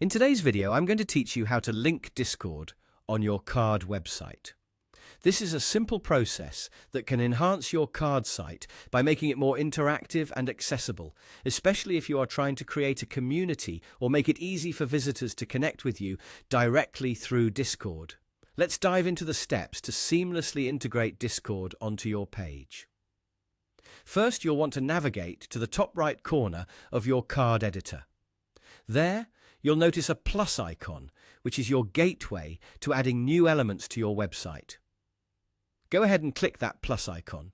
In today's video, I'm going to teach you how to link Discord on your card website. This is a simple process that can enhance your card site by making it more interactive and accessible, especially if you are trying to create a community or make it easy for visitors to connect with you directly through Discord. Let's dive into the steps to seamlessly integrate Discord onto your page. First, you'll want to navigate to the top right corner of your card editor. There, you'll notice a plus icon, which is your gateway to adding new elements to your website. Go ahead and click that plus icon,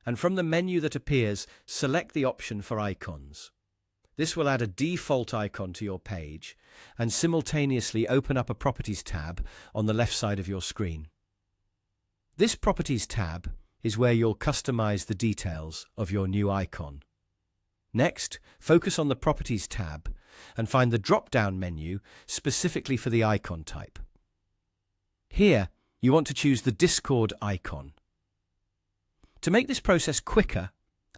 and from the menu that appears, select the option for icons. This will add a default icon to your page and simultaneously open up a Properties tab on the left side of your screen. This Properties tab is where you'll customize the details of your new icon. Next, focus on the Properties tab and find the drop-down menu specifically for the icon type. Here, you want to choose the Discord icon. To make this process quicker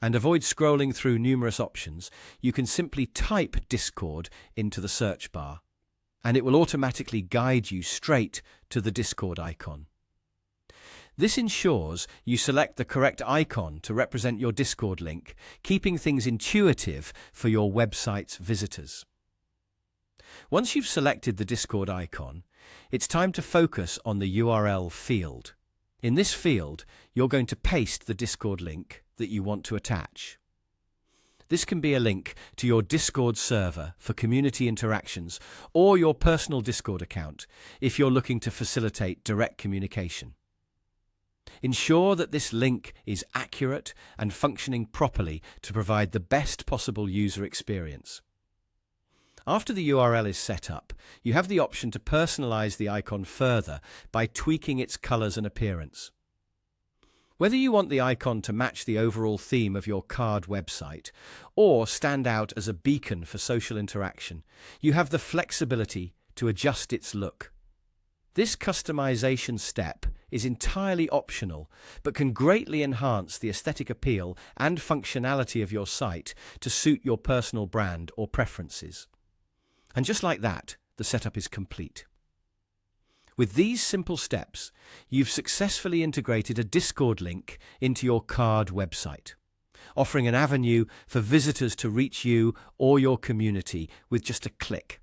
and avoid scrolling through numerous options, you can simply type Discord into the search bar, and it will automatically guide you straight to the Discord icon. This ensures you select the correct icon to represent your Discord link, keeping things intuitive for your website's visitors. Once you've selected the Discord icon, it's time to focus on the URL field. In this field, you're going to paste the Discord link that you want to attach. This can be a link to your Discord server for community interactions or your personal Discord account if you're looking to facilitate direct communication. Ensure that this link is accurate and functioning properly to provide the best possible user experience. After the URL is set up, you have the option to personalize the icon further by tweaking its colors and appearance. Whether you want the icon to match the overall theme of your card website or stand out as a beacon for social interaction, you have the flexibility to adjust its look. This customization step is entirely optional, but can greatly enhance the aesthetic appeal and functionality of your site to suit your personal brand or preferences. And just like that, the setup is complete. With these simple steps, you've successfully integrated a Discord link into your card website, offering an avenue for visitors to reach you or your community with just a click.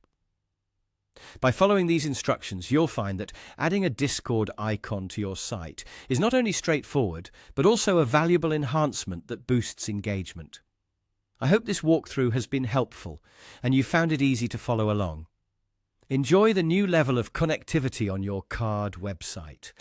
By following these instructions, you'll find that adding a Discord icon to your site is not only straightforward, but also a valuable enhancement that boosts engagement. I hope this walkthrough has been helpful and you found it easy to follow along. Enjoy the new level of connectivity on your card website.